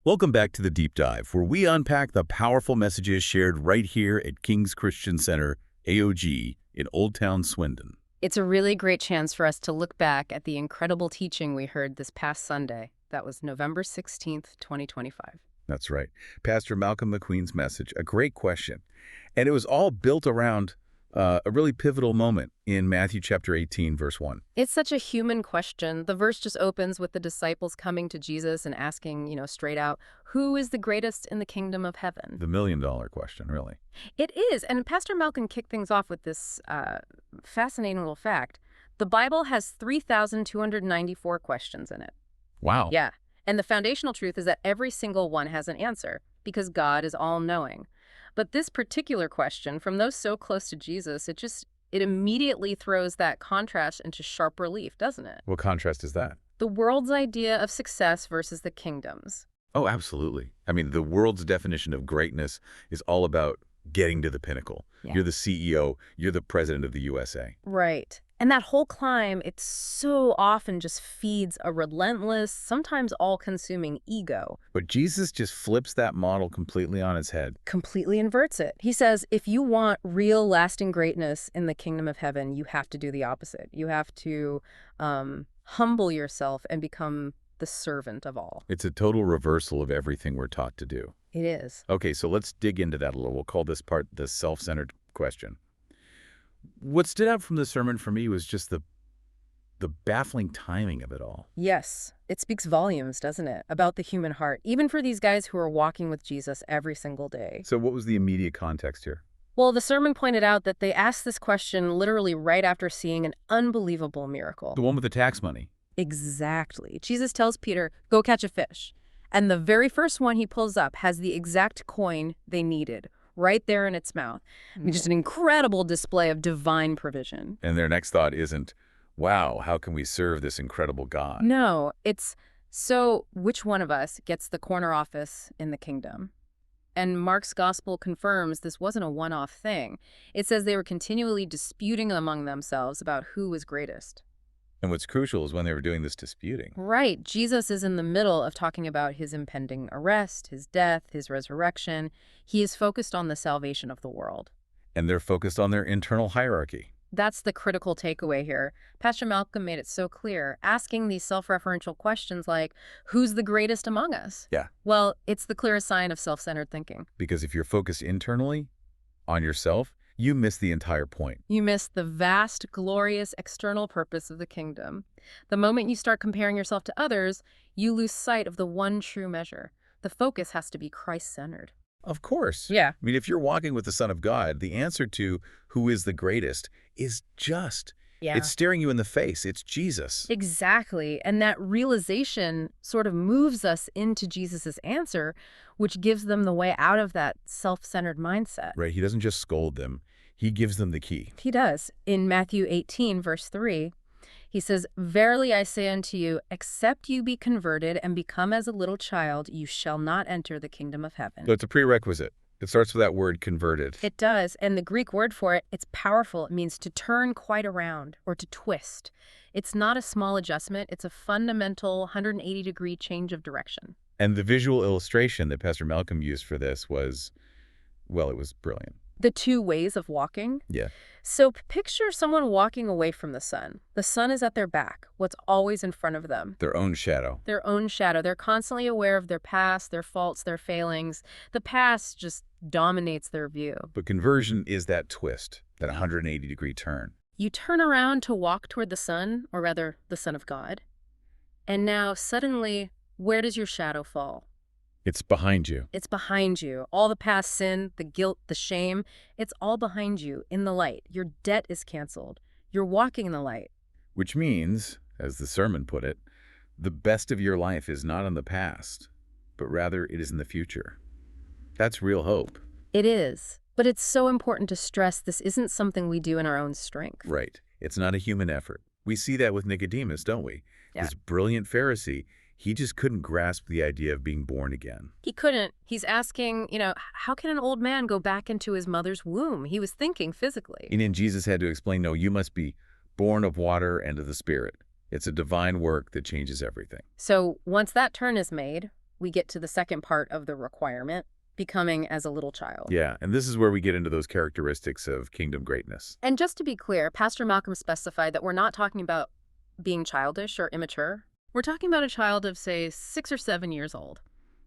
Welcome back to the Deep Dive, where we unpack the powerful messages shared right here at King's Christian Center, AOG, in Old Town Swindon. It's a really great chance for us to look back at the incredible teaching we heard this past Sunday. That was November 16th, 2025. That's right. Pastor Malcolm Macqueen's message, a great question. And it was all built around a really pivotal moment in Matthew chapter 18, verse 1. It's such a human question. The verse just opens with the disciples coming to Jesus and asking, straight out, who is the greatest in the kingdom of heaven? The million-dollar question, really. It is. And Pastor Malcolm kicked things off with this fascinating little fact. The Bible has 3,294 questions in it. Wow. Yeah. And the foundational truth is that every single one has an answer because God is all-knowing. But this particular question, from those so close to Jesus, it immediately throws that contrast into sharp relief, doesn't it? What contrast is that? The world's idea of success versus the kingdom's. Oh, absolutely. I mean, the world's definition of greatness is all about getting to the pinnacle. Yeah. You're the CEO, you're the president of the USA. Right. And that whole climb, it so often just feeds a relentless, sometimes all-consuming ego. But Jesus just flips that model completely on its head. Completely inverts it. He says, if you want real, lasting greatness in the kingdom of heaven, you have to do the opposite. You have to humble yourself and become the servant of all. It's a total reversal of everything we're taught to do. It is. Okay, so let's dig into that a little. We'll call this part the self-centered question. What stood out from the sermon for me was just the baffling timing of it all. Yes, it speaks volumes, doesn't it, about the human heart, even for these guys who are walking with Jesus every single day. So what was the immediate context here? Well, the sermon pointed out that they asked this question literally right after seeing an unbelievable miracle. The one with the tax money. Exactly. Jesus tells Peter, go catch a fish. And the very first one he pulls up has the exact coin they needed, right there in its mouth. I mean, just an incredible display of divine provision. And their next thought isn't, wow, how can we serve this incredible God? No, it's, so which one of us gets the corner office in the kingdom? And Mark's gospel confirms this wasn't a one-off thing. It says they were continually disputing among themselves about who was greatest. And what's crucial is when they were doing this disputing. Right. Jesus is in the middle of talking about his impending arrest, his death, his resurrection. He is focused on the salvation of the world. And they're focused on their internal hierarchy. That's the critical takeaway here. Pastor Malcolm made it so clear, asking these self-referential questions like, who's the greatest among us? Yeah. Well, it's the clearest sign of self-centered thinking. Because if you're focused internally on yourself, you miss the entire point. You miss the vast, glorious external purpose of the kingdom. The moment you start comparing yourself to others, you lose sight of the one true measure. The focus has to be Christ-centered. Of course. Yeah. I mean, if you're walking with the Son of God, the answer to who is the greatest is just. Yeah. It's staring you in the face. It's Jesus. Exactly. And that realization sort of moves us into Jesus's answer, which gives them the way out of that self-centered mindset. Right. He doesn't just scold them. He gives them the key. He does. In Matthew 18, verse 3, he says, verily I say unto you, except you be converted and become as a little child, you shall not enter the kingdom of heaven. So it's a prerequisite. It starts with that word converted. It does. And the Greek word for it, it's powerful. It means to turn quite around or to twist. It's not a small adjustment. It's a fundamental 180-degree change of direction. And the visual illustration that Pastor Malcolm used for this was, well, it was brilliant. The two ways of walking? Yeah. So picture someone walking away from the sun. The sun is at their back, what's always in front of them. Their own shadow. Their own shadow. They're constantly aware of their past, their faults, their failings. The past just dominates their view. But conversion is that twist, that 180-degree turn. You turn around to walk toward the sun, or rather, the Son of God. And now, suddenly, where does your shadow fall? It's behind you. It's behind you. All the past sin, the guilt, the shame, it's all behind you in the light. Your debt is canceled. You're walking in the light. Which means, as the sermon put it, the best of your life is not in the past, but rather it is in the future. That's real hope. It is. But it's so important to stress this isn't something we do in our own strength. Right. It's not a human effort. We see that with Nicodemus, don't we? Yeah. This brilliant Pharisee, he just couldn't grasp the idea of being born again. He couldn't. He's asking, how can an old man go back into his mother's womb? He was thinking physically. And then Jesus had to explain, no, you must be born of water and of the Spirit. It's a divine work that changes everything. So once that turn is made, we get to the second part of the requirement, becoming as a little child. Yeah, and this is where we get into those characteristics of kingdom greatness. And just to be clear, Pastor Malcolm specified that we're not talking about being childish or immature. We're talking about a child of, say, 6 or 7 years old.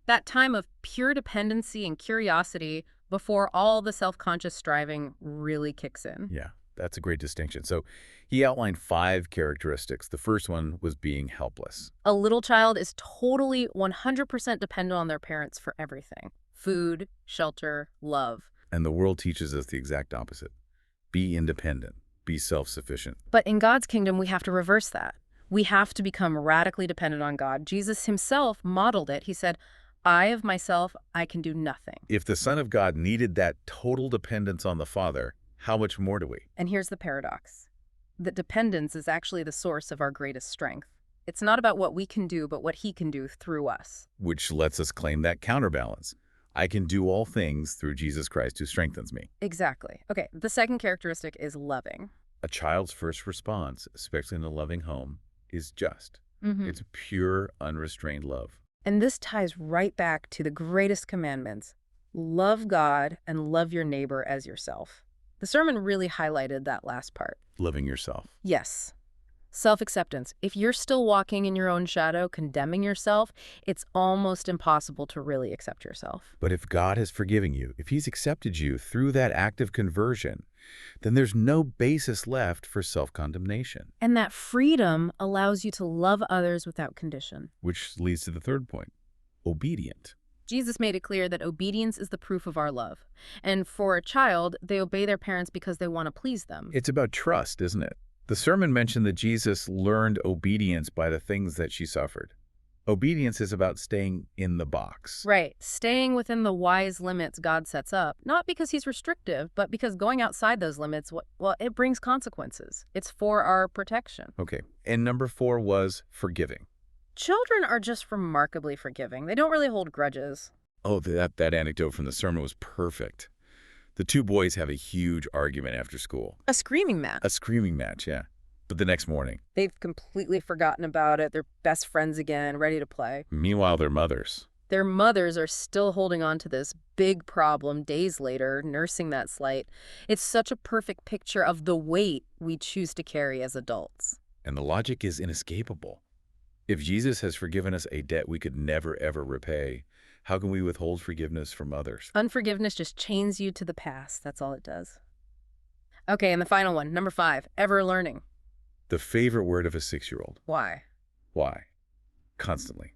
That time of pure dependency and curiosity before all the self-conscious striving really kicks in. Yeah, that's a great distinction. So he outlined 5 characteristics. The first one was being helpless. A little child is totally 100% dependent on their parents for everything. Food, shelter, love. And the world teaches us the exact opposite. Be independent. Be self-sufficient. But in God's kingdom, we have to reverse that. We have to become radically dependent on God. Jesus himself modeled it. He said, I of myself, I can do nothing. If the Son of God needed that total dependence on the Father, how much more do we? And here's the paradox. That dependence is actually the source of our greatest strength. It's not about what we can do, but what he can do through us. Which lets us claim that counterbalance. I can do all things through Jesus Christ who strengthens me. Exactly. Okay, the second characteristic is loving. A child's first response, especially in a loving home, is just. It's pure, unrestrained love. And this ties right back to the greatest commandments. Love God and love your neighbor as yourself. The sermon really highlighted that last part. Loving yourself. Yes. Self-acceptance. If you're still walking in your own shadow, condemning yourself, it's almost impossible to really accept yourself. But if God has forgiven you, if he's accepted you through that act of conversion, then there's no basis left for self-condemnation. And that freedom allows you to love others without condition. Which leads to the third point, obedient. Jesus made it clear that obedience is the proof of our love. And for a child, they obey their parents because they want to please them. It's about trust, isn't it? The sermon mentioned that Jesus learned obedience by the things that she suffered. Obedience is about staying in the box. Right. Staying within the wise limits God sets up, not because he's restrictive, but because going outside those limits, well, it brings consequences. It's for our protection. Okay. And number 4 was forgiving. Children are just remarkably forgiving. They don't really hold grudges. Oh, that anecdote from the sermon was perfect. The 2 boys have a huge argument after school. A screaming match. A screaming match, yeah. But the next morning. They've completely forgotten about it. They're best friends again, ready to play. Meanwhile, their mothers. Their mothers are still holding on to this big problem days later, nursing that slight. It's such a perfect picture of the weight we choose to carry as adults. And the logic is inescapable. If Jesus has forgiven us a debt we could never, ever repay, how can we withhold forgiveness from others? Unforgiveness just chains you to the past. That's all it does. Okay, and the final one, number 5, ever learning. The favorite word of a 6-year-old. Why? Why? Constantly.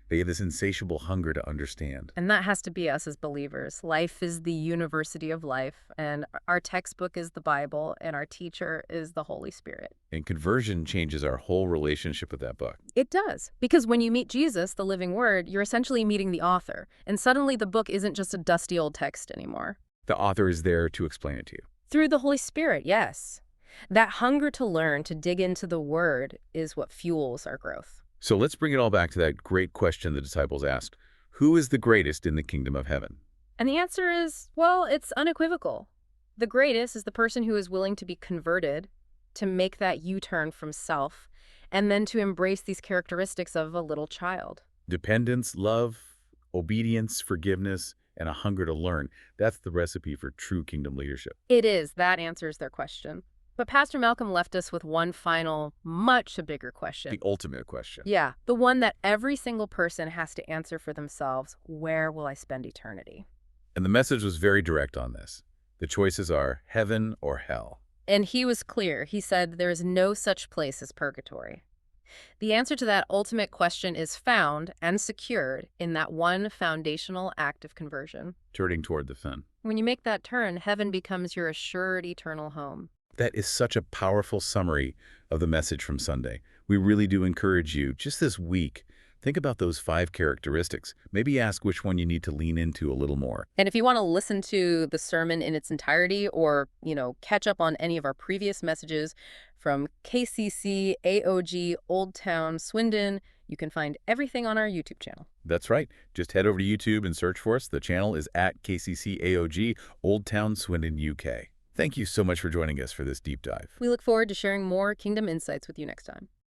They have this insatiable hunger to understand. And that has to be us as believers. Life is the university of life, and our textbook is the Bible, and our teacher is the Holy Spirit. And conversion changes our whole relationship with that book. It does. Because when you meet Jesus, the living word, you're essentially meeting the author. And suddenly the book isn't just a dusty old text anymore. The author is there to explain it to you. Through the Holy Spirit, yes. That hunger to learn, to dig into the word, is what fuels our growth. So let's bring it all back to that great question the disciples asked. Who is the greatest in the kingdom of heaven? And the answer is, well, it's unequivocal. The greatest is the person who is willing to be converted, to make that U-turn from self, and then to embrace these characteristics of a little child. Dependence, love, obedience, forgiveness, and a hunger to learn. That's the recipe for true kingdom leadership. It is. That answers their question. But Pastor Malcolm left us with one final, much bigger question. The ultimate question. Yeah, the one that every single person has to answer for themselves. Where will I spend eternity? And the message was very direct on this. The choices are heaven or hell. And he was clear. He said there is no such place as purgatory. The answer to that ultimate question is found and secured in that one foundational act of conversion. Turning toward the sun. When you make that turn, heaven becomes your assured eternal home. That is such a powerful summary of the message from Sunday. We really do encourage you, just this week, think about those 5 characteristics. Maybe ask which one you need to lean into a little more. And if you want to listen to the sermon in its entirety or, catch up on any of our previous messages from KCC, AOG, Old Town, Swindon, you can find everything on our YouTube channel. That's right. Just head over to YouTube and search for us. The channel is at KCC AOG, Old Town, Swindon, UK. Thank you so much for joining us for this deep dive. We look forward to sharing more Kingdom insights with you next time.